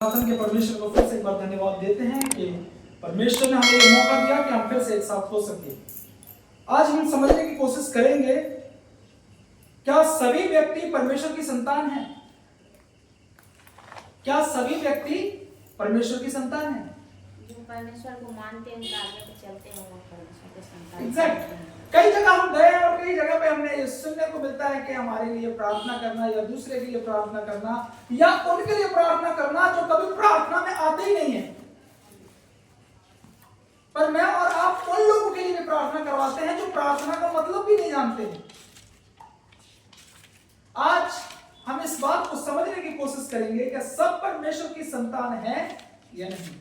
के परमेश्वर को फिर से एक बार धन्यवाद देते हैं कि परमेश्वर ने हमें ये मौका दिया कि हम फिर से एक साथ हो सके। आज हम समझने की कोशिश करेंगे, क्या सभी व्यक्ति परमेश्वर की संतान हैं? क्या सभी व्यक्ति परमेश्वर की संतान हैं? जो परमेश्वर को मानते हैं, आगे पे चलते हैं, वो परमेश्वर के संतान। एग्जैक्ट। कई जगह हम गए और कई जगह पे हमने ये सुनने को मिलता है कि हमारे लिए प्रार्थना करना या दूसरे के लिए प्रार्थना करना या उनके लिए प्रार्थना करना जो कभी प्रार्थना में आते ही नहीं है। पर मैं और आप उन लोगों के लिए भी प्रार्थना करवाते हैं जो प्रार्थना का मतलब भी नहीं जानते हैं। आज हम इस बात को समझने की कोशिश करेंगे कि सब परमेश्वर की संतान है या नहीं।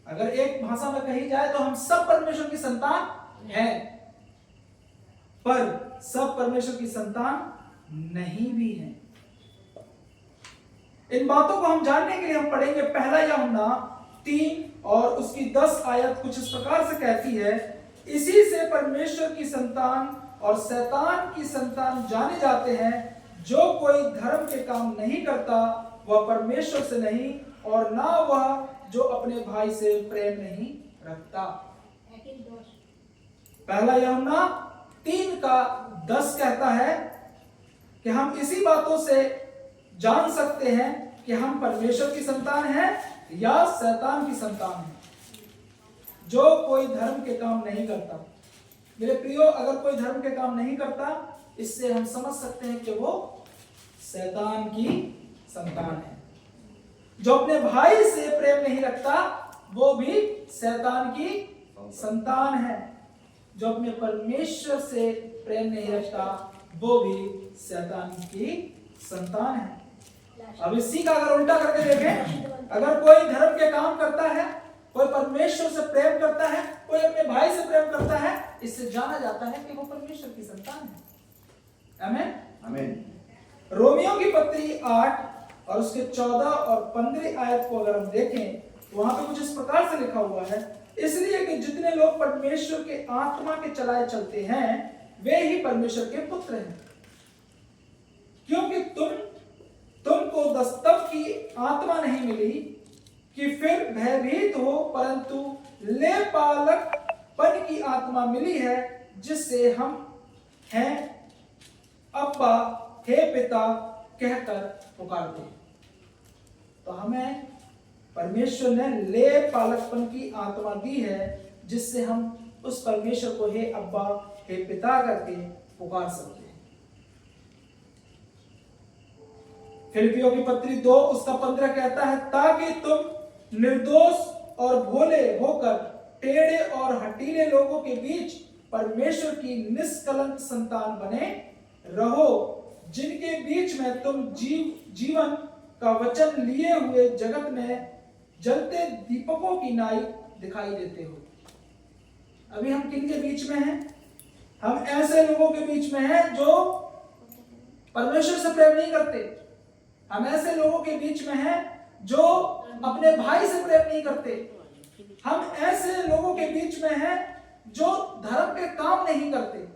अगर एक भाषा में कही जाए तो हम सब परमेश्वर की संतान हैं, पर सब परमेश्वर की संतान नहीं भी हैं। इन बातों को हम जानने के लिए हम पढ़ेंगे पहला यूहन्ना 3 और उसकी 10 आयत कुछ इस प्रकार से कहती है, इसी से परमेश्वर की संतान और शैतान की संतान जाने जाते हैं, जो कोई धर्म के काम नहीं करता वह परमेश्वर से नहीं, और ना वह जो अपने भाई से प्रेम नहीं रखता। पहला यूहन्ना 3 का 10 कहता है कि हम इसी बातों से जान सकते हैं कि हम परमेश्वर की संतान हैं या शैतान की संतान हैं, जो कोई धर्म के काम नहीं करता। मेरे प्रियो, अगर कोई धर्म के काम नहीं करता, इससे हम समझ सकते हैं कि वो शैतान की संतान है। जो अपने भाई से प्रेम नहीं रखता वो भी शैतान की संतान है। जो अपने परमेश्वर से प्रेम नहीं रखता वो भी शैतान की संतान है। अब इसी का अगर उल्टा करके देखें, अगर कोई धर्म के काम करता है, कोई परमेश्वर से प्रेम करता है, कोई अपने भाई से प्रेम करता है, इससे जाना जाता है कि वो परमेश्वर की संतान है। आमीन आमीन। रोमियो की पत्री 8 और उसके 14 और 15 आयत को अगर हम देखें तो वहां पे कुछ इस प्रकार से लिखा हुआ है, इसलिए कि जितने लोग परमेश्वर के आत्मा के चलाए चलते हैं वे ही परमेश्वर के पुत्र हैं। क्योंकि तुमको दस्तक की आत्मा नहीं मिली कि फिर भयभीत हो, परंतु लेपालकपन की आत्मा मिली है, जिससे हम हैं अब्बा हे पिता कहकर पुकारते। तो हमें परमेश्वर ने लेपालकपन की आत्मा दी है, जिससे हम उस परमेश्वर को हे अब्बा हे पिता करके पुकार सकते हैं। फिलिपियों की पत्री 2 उसका 15 कहता है, ताकि तुम निर्दोष और भोले होकर टेढ़े और हठीले लोगों के बीच परमेश्वर की निष्कलंक संतान बने रहो, जिनके बीच में तुम जीवन का वचन लिए हुए जगत में जलते दीपकों की नाई दिखाई देते हो। अभी हम किन के बीच में हैं? हम ऐसे लोगों के बीच में हैं जो परमेश्वर से प्रेम नहीं करते। हम ऐसे लोगों के बीच में हैं जो अपने भाई से प्रेम नहीं करते। हम ऐसे लोगों के बीच में हैं जो धर्म के काम नहीं करते।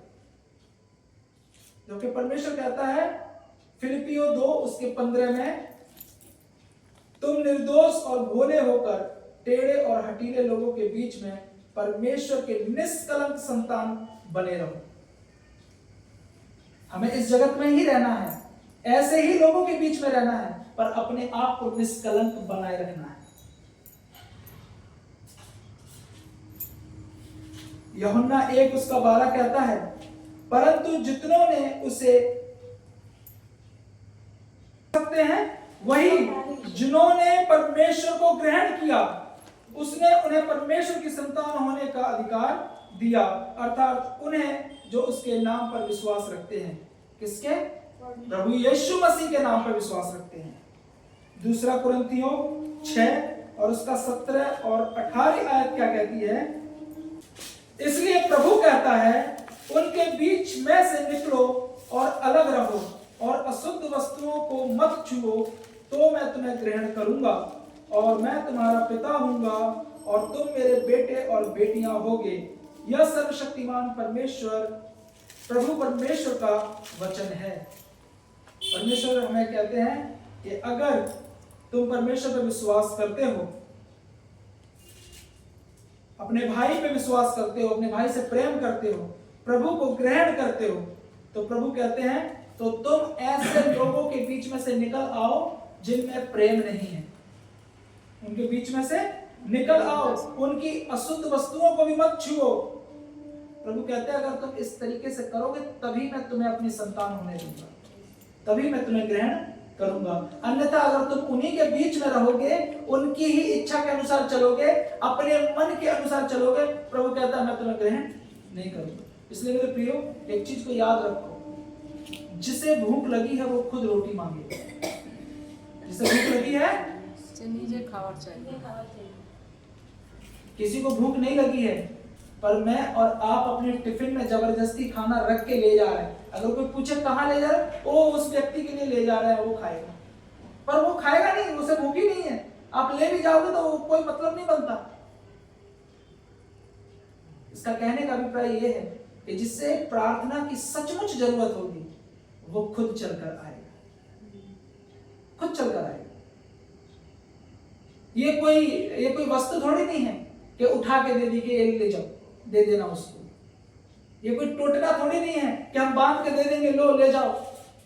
जो कि परमेश्वर कहता है फिलिपियों 2 उसके 15 में, तुम निर्दोष और भोले होकर टेढ़े और हठीले लोगों के बीच में परमेश्वर के निष्कलंक संतान बने रहो। हमें इस जगत में ही रहना है, ऐसे ही लोगों के बीच में रहना है, पर अपने आप को निष्कलंक बनाए रखना है। यूहन्ना 1 उसका 12 कहता है, परंतु जितनों ने उसे सकते हैं वही जिन्होंने परमेश्वर को ग्रहण किया, उसने उन्हें परमेश्वर की संतान होने का अधिकार दिया, अर्थात उन्हें जो उसके नाम पर विश्वास रखते हैं। किसके? प्रभु यीशु मसीह के नाम पर विश्वास रखते हैं। दूसरा कुरिन्थियों 6 और उसका 17 और 18 आयत क्या कहती है, इसलिए प्रभु कहता है, उनके बीच में से निकलो और अलग रहो, और अशुद्ध वस्तुओं को मत छुओ, तो मैं तुम्हें ग्रहण करूंगा, और मैं तुम्हारा पिता हूंगा और तुम मेरे बेटे और बेटियां होगे। यह सर्वशक्तिमान परमेश्वर प्रभु परमेश्वर का वचन है। परमेश्वर हमें कहते हैं कि अगर तुम परमेश्वर पर विश्वास करते हो, अपने भाई पे विश्वास करते हो, अपने भाई से प्रेम करते हो, प्रभु को ग्रहण करते हो, तो प्रभु कहते हैं तो तुम ऐसे लोगों के बीच में से निकल आओ जिनमें प्रेम नहीं है, उनके बीच में से निकल आओ, उनकी अशुद्ध वस्तुओं को भी मत छुओ। प्रभु कहते हैं अगर तुम इस तरीके से करोगे तभी मैं तुम्हें अपनी संतान होने दूंगा, तभी मैं तुम्हें ग्रहण करूंगा। अन्यथा अगर तुम उन्हीं के बीच में रहोगे, उनकी ही इच्छा के अनुसार चलोगे, अपने मन के अनुसार चलोगे, प्रभु कहता है मैं तुम्हें ग्रहण नहीं करूंगा। इसलिए मेरे प्रियो, एक चीज को याद रखो, जिसे भूख लगी है वो खुद रोटी मांगे। जिसे भूख लगी है नीचे खावर चाहिए। किसी को भूख नहीं लगी है, पर मैं और आप अपने टिफिन में जबरदस्ती खाना रख के ले जा रहे हैं। अगर कोई पूछे कहाँ ले जा रहे हैं, वो उस व्यक्ति के लिए ले जा रहा है, वो खाएगा, पर वो खाएगा नहीं, उसे भूख ही नहीं है। आप ले भी जाओगे तो कोई मतलब नहीं बनता। इसका कहने का अभिप्राय ये है कि जिससे प्रार्थना की सचमुच जरूरत होगी वो खुद चलकर आएगा, खुद चलकर आएगा। ये कोई वस्तु थोड़ी नहीं है कि उठा के दे दी कि ले जाओ, दे देना उसको। ये कोई टोटका थोड़ी नहीं है कि हम बांध के दे देंगे, लो ले जाओ,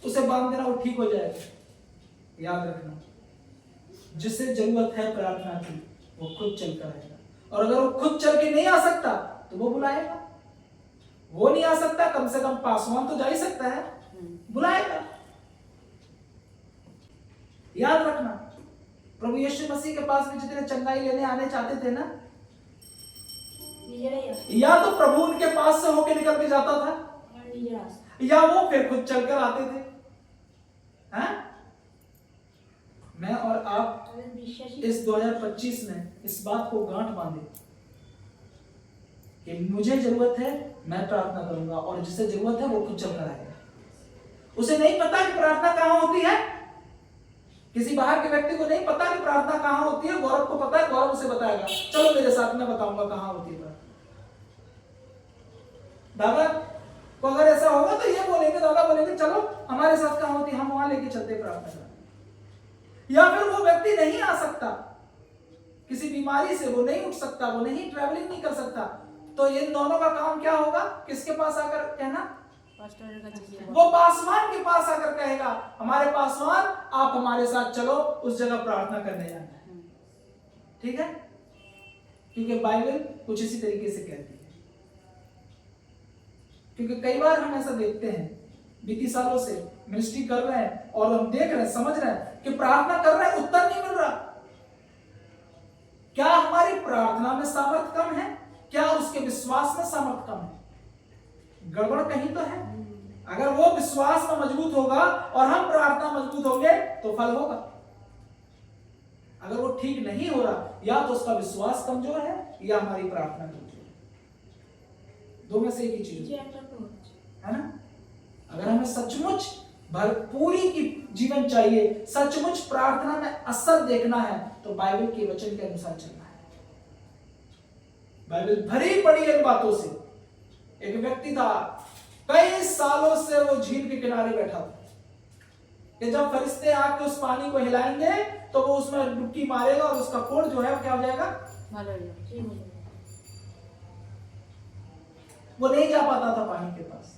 उसे बांध देना, वो ठीक हो जाएगा। याद रखना, जिसे जरूरत है प्रार्थना की वो खुद चलकर आएगा। और अगर वो खुद चल के नहीं आ सकता तो वो बुलाएगा। वो नहीं आ सकता, कम से कम पासवान तो जा ही सकता है, बुलाएगा। याद रखना, प्रभु यीशु मसीह के पास भी जितने चंगाई लेने आने चाहते थे ना, या तो प्रभु उनके पास से होके निकल के जाता था, या वो फिर खुद चलकर आते थे। हैं? मैं और आप इस 2025 में इस बात को गांठ बांधे कि मुझे जरूरत है, मैं प्रार्थना करूंगा, और जिसे जरूरत है वो खुद चलकर आएगा। उसे नहीं पता कि प्रार्थना कहां होती है, किसी बाहर के व्यक्ति को नहीं पता कि प्रार्थना कहां होती है। गौरव को पता है, गौरव उसे बताएगा, चलो मेरे साथ में बताऊंगा कहां होती है। दादा को अगर ऐसा होगा तो ये बोलेंगे, दादा बोलेंगे चलो हमारे साथ कहां होती है, हम वहां लेके चलते प्रार्थना करने। या फिर वो व्यक्ति नहीं आ सकता, किसी बीमारी से वो नहीं उठ सकता, वो नहीं ट्रैवलिंग नहीं कर सकता, तो इन दोनों का काम क्या होगा, किसके पास आकर कहना, वो पासवान के पास आकर कहेगा, हमारे पासवान आप हमारे साथ चलो, उस जगह प्रार्थना करने जाना है। ठीक है, क्योंकि बाइबल कुछ इसी तरीके से कहती है। क्योंकि कई बार हम ऐसा देखते हैं, बीती सालों से मिनिस्ट्री कर रहे हैं और हम देख रहे हैं, समझ रहे हैं कि प्रार्थना कर रहे हैं, उत्तर नहीं मिल रहा। क्या हमारी प्रार्थना में सामर्थ कम है, क्या उसके विश्वास में सामर्थ कम है? गड़बड़ कहीं तो है। अगर वो विश्वास में मजबूत होगा और हम प्रार्थना मजबूत होंगे तो फल होगा। अगर वो ठीक नहीं हो रहा, या तो उसका विश्वास कमजोर है या हमारी प्रार्थना कमजोर है। दो में से एक ही चीज है ना। अगर हमें सचमुच भरपूरी की जीवन चाहिए, सचमुच प्रार्थना में असर देखना है, तो बाइबल के वचन के अनुसार चलना है। बाइबल भरी पड़ी इन बातों से। एक व्यक्ति था, कई सालों से वो झील के किनारे बैठा था कि जब फरिश्ते आके उस पानी को हिलाएंगे तो वो उसमें डुबकी मारेगा और उसका कोढ़ जो है वो क्या हो जाएगा, वो नहीं जा पाता था पानी के पास।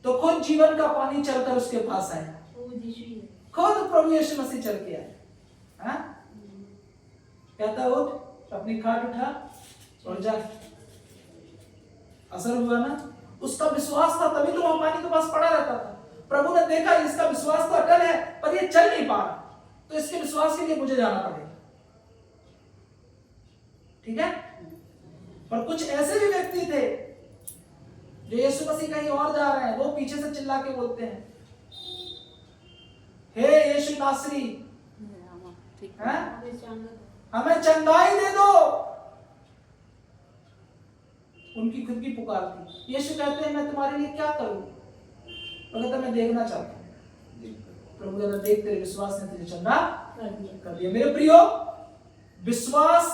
तो खुद जीवन का पानी चलकर उसके पास आया, खुद प्रभु यीशु मसीह चल के आया। कहता उठ, अपनी खाट उठा और जा। असर हुआ ना, उसका विश्वास था, तभी तो वहां पानी के पास पड़ा रहता था। प्रभु ने देखा इसका विश्वास तो अटल है पर ये चल नहीं पा रहा, तो इसके विश्वास के लिए मुझे जाना पड़ेगा। ठीक है, पर कुछ ऐसे भी व्यक्ति थे जो यीशु मसीह कहीं और जा रहे हैं, वो पीछे से चिल्ला के बोलते हैं, हे यीशु नासरी, हमें चंगाई दे दो। उनकी खुद की पुकार थी। यीशु कहते हैं मैं तुम्हारे लिए क्या करूं? वो कहता मैं देखना चाहता हूं। प्रभु कहता देख, तेरे विश्वास ने तुझे चंगा कर दिया। मेरे प्रियो, विश्वास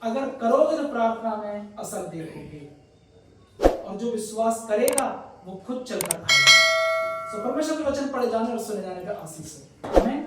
अगर करोगे तो प्रार्थना में असर देखोगे, और जो विश्वास करेगा वो खुद चलकर आएगा। सो परमेश्वर के वचन पढ़े जाने और सुने जाने का आशीष है। आमीन।